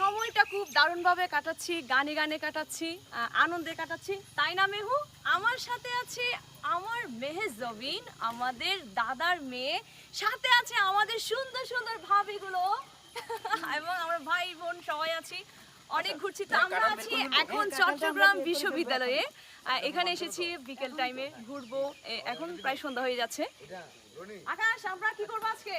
সময়টা খুব দারুণভাবে কাটাচ্ছি, গানে গানে কাটাচ্ছি, আনন্দে কাটাচ্ছি, তাই না মেহু? আমার সাথে আছে আমার মেহেজাবিন, আমাদের দাদার মেয়ে, সাথে আছে আমাদের সুন্দর সুন্দর ভাবিগুলো এবং আমরা ভাই বোন সবাই আছি, অনেক ঘুরছি। তো আমরা আছি এখন চট্টগ্রাম বিশ্ববিদ্যালয়ে, এখানে এসেছি বিকেল টাইমে ঘুরবো, এখন প্রায় সন্ধ্যা হয়ে যাচ্ছে। আকাশ, আমরা কি করবো আজকে?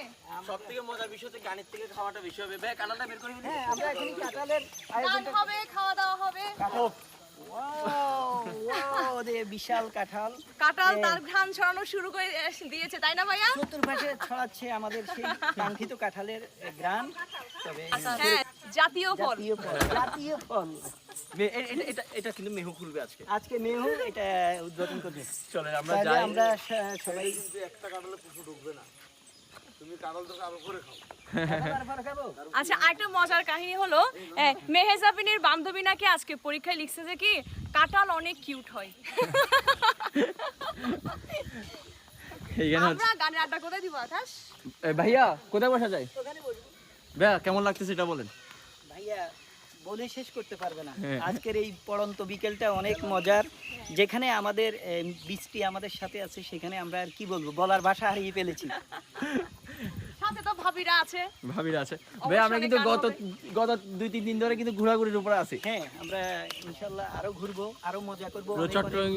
সবথেকে মজার বিষয় হচ্ছে গানের থেকে খাওয়াটা বেশি হবে। ভাই কাঁঠালটা বের করে হ্যাঁ, আমরা এখানে কাঁঠালের গান হবে, খাওয়া দাওয়া হবে। বিশাল কাঁঠাল তার ঘ্রাণ ছড়ানো শুরু করে দিয়েছে, তাই না ভাইয়া? চতুর্পাশে ছড়াচ্ছে আমাদের সেই কাঙ্ক্ষিত কাঁঠালের ঘ্রাণ। তবে হ্যাঁ, জাতীয় ফল। জাতীয় ফল। এটা কিন্তু মেহু খুলবে আজকে মেহু এটা উদ্বোধন করবে। চলে আমরা তাহলে যাই। আমরা সবাই একটা কাঁঠালে পুষু ঢুকবে না, তুমি কাঁঠাল তো আরো করে খাও। আচ্ছা, আরেকটা মজার কাহিনী হলো, মেহেজাবিনের বান্ধবী নাকি আজকে পরীক্ষায় লিখছে যে কি কাঁঠাল অনেক কিউট হয়। আমরা গানের আড্ডা কোথায় দিব আকাশ? ভাইয়া কোথায় বসা যায়? ভাইয়া কেমন লাগতেছে এটা বলেন। ভাইয়া বলে শেষ করতে পারবে না। আজকের এই পড়ন্ত বিকেলটা অনেক মজার। যেখানে আমাদের বৃষ্টি আমাদের সাথে আছে, সেখানে আমরা আর কি বলবো, বলার ভাষা হারিয়ে ফেলেছি। সাথে তো ভাবিরা আছে। ভাই আমরা কিন্তু গত 2-3 দিন ধরে কিন্তু ঘোরাঘুরির উপরে আছি। হ্যাঁ, আমরা ইনশাআল্লাহ আরো ঘুরবো, আরো মজা করবো। চট্টগ্রাম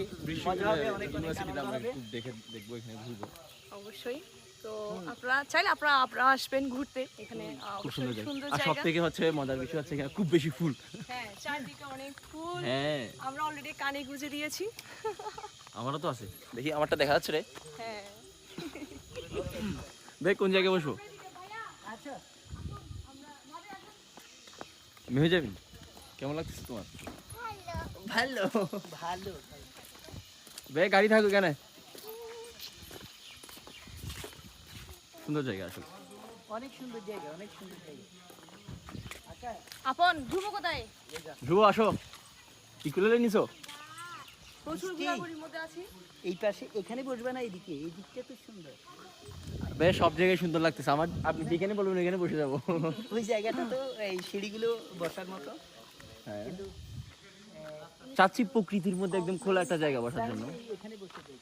মজা হবে, অনেক ইউনিভার্সিটিতে আমরা আনন্দ হবে। দেখবো, এখানে ঘুরবো। অবশ্যই। তো আপনারা চাইলে আপনারা আসবেন ঘুরতে, এখানে খুব অবশ্যই সুন্দর আর জায়গা। সবথেকে হচ্ছে মজার বিষয় হচ্ছে এখানে খুব বেশি ফুল। হ্যাঁ, চারদিকে অনেক ফুল। হ্যাঁ, আমরা অলরেডি কানে গুঁজে দিয়েছি। আমারও তো আছে। দেখি আমারটা দেখা যাচ্ছে রে। হ্যাঁ, ভাই কোন জায়গায় বসবো? আচ্ছা, মেহু যাবি? কেমন লাগতেছে তোমার? ভালো ভালো। ভাই গাড়ি থাকো কেন? সুন্দর জায়গা আসলে। অনেক সুন্দর জায়গা, অনেক সুন্দর জায়গা। আচ্ছা, আপন ধ্রুব কোথায়? ধ্রুব আসো। কি কুলে নিছো? প্রচুর ঘোরাঘুরির মধ্যে আছি। এই পাশে এখানে বসবে না, এইদিকে, এই দিকটা তো সুন্দর। ভাই সব জায়গায় সুন্দর লাগতেছে আমার। আপনি যেখানে বলবেন এখানে বসে যাবো। ওই জায়গাটা তো এই সিঁড়িগুলো বসার মতো। হ্যাঁ, কিন্তু চাচ্ছি প্রকৃতির মধ্যে একদম খোলা একটা জায়গা বসার জন্য। এখানে বসে যাই।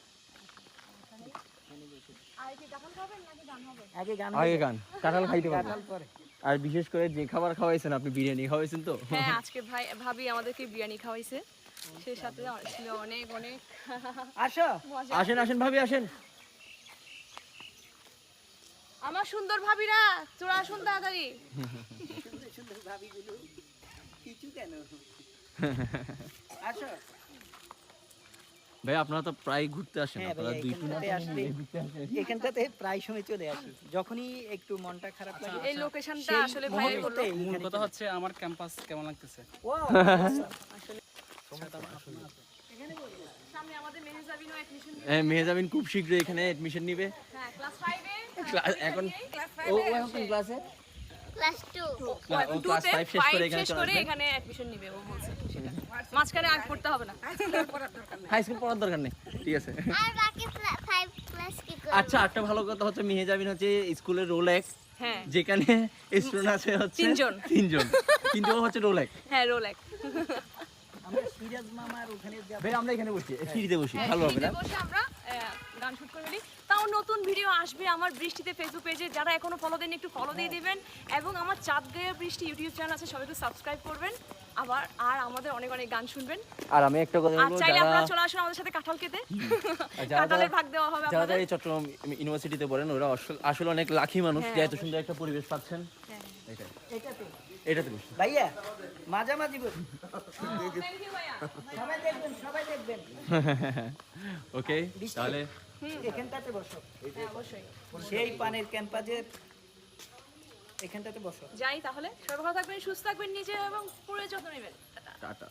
আর কি কাঁঠাল খাবেন নাকি গান হবে? আগে গান আগে গান, কাঁঠাল খাইতে পারবো। কাঁঠাল পরে। আর বিশেষ করে যে খাবার খাওয়াইছেন আপনি, বিরিয়ানি খাওয়াইছেন তো। হ্যাঁ, আজকে ভাবি আমাদেরকে বিরিয়ানি খাওয়াইছে, সেই সাথে ছিল অনেক অনেক আসো, মজা। আসেন ভাবি আসেন। আমার সুন্দর ভাবিরা, তোরা আসুন তাড়াতাড়ি। সুন্দর সুন্দর ভাবিগুলো কিছু কেন? আসো। ভাই আপনারা তো প্রায় ঘুরতে আসেন। হ্যাঁ আপনারা ভাই, 2 এখানটাতে আসলে এখানটাতে প্রায় সময় চলে আসি, যখনই একটু মনটা খারাপ লাগে। এই লোকেশনটা সেই আসলে ভাই বললো। মুহূর্তে মূল এখানে কথা চলে হচ্ছে আমার ক্যাম্পাস কেমন লাগতেছে। ও, সামনে আমাদের মেহেজাবিনও অ্যাডমিশন। মেহজাবিন খুব শীঘ্রই এখানে অ্যাডমিশন নিবে। হ্যাঁ, ক্লাস 5 এ। এখন ও এখন কোন ক্লাসে? ক্লাস 2 ও ক্লাস 5 শেষ করে এখানে চলে আসবে। এখানে অ্যাডমিশন নিবে ও বলছে। মাঝখানে আগ পড়তে হবে না। হাই স্কুল পড়ার দরকার নেই, ঠিক আছে। আর বাকি 5 ক্লাস কি করব? আচ্ছা, একটা ভালো কথা হচ্ছে মেহজাবিন হচ্ছে স্কুলের রোল এক, হ্যাঁ, যেখানে স্টুডেন্ট আছে হচ্ছে 3 জন। 3 জন, কিন্তু ও হচ্ছে রোল এক। হ্যাঁ, রোল এক। আমরা সিরাজ মামার ওখানে যাব। ভাই আমরা এখানে বসি, সিঁড়িতে বসি, ভালো হবে না? সিঁড়িতে বসে আমরা গান শুট করে নিই। তাও নতুন ভিডিও আসবে আমার বৃষ্টিতে ফেসবুক পেজে, যারা এখনো ফলো দেননি একটু ফলো দিয়ে দিবেন, এবং আমার চাঁদ গায়ে বৃষ্টি ইউটিউব চ্যানেল আছে, সবাই একটু সাবস্ক্রাইব করবেন। আর আমাদের অনেক অনেক গান শুনবেন। আর আমি একটা কথা আর বলবো, চাইলে যারা আপনারা চলে আসুন আমাদের সাথে কাঁঠাল খেতে। যারা কাঁঠালের ভাগ দেওয়া হবে যারা আপনাদের। এই চট্টগ্রাম ইউনিভার্সিটিতে পড়েন ওরা আসলে অনেক লাকি মানুষ, যে এত সুন্দর একটা পরিবেশ পাচ্ছেন। হ্যাঁ। এটাতে বসি। ভাইয়া মাঝামাঝি বসি। Thank you ভাইয়া। সবাই দেখবেন, সবাই দেখবেন। ওকে, তাহলে এখানটাতে বসো, হ্যাঁ, অবশ্যই। সেই পানের ক্যাম্পাসের এখানটাতে বসো। যাই তাহলে, সবাই ভালো থাকবেন, সুস্থ থাকবেন, নিজে এবং পুরো যত্ন নেবেন। টাটা। টাটা।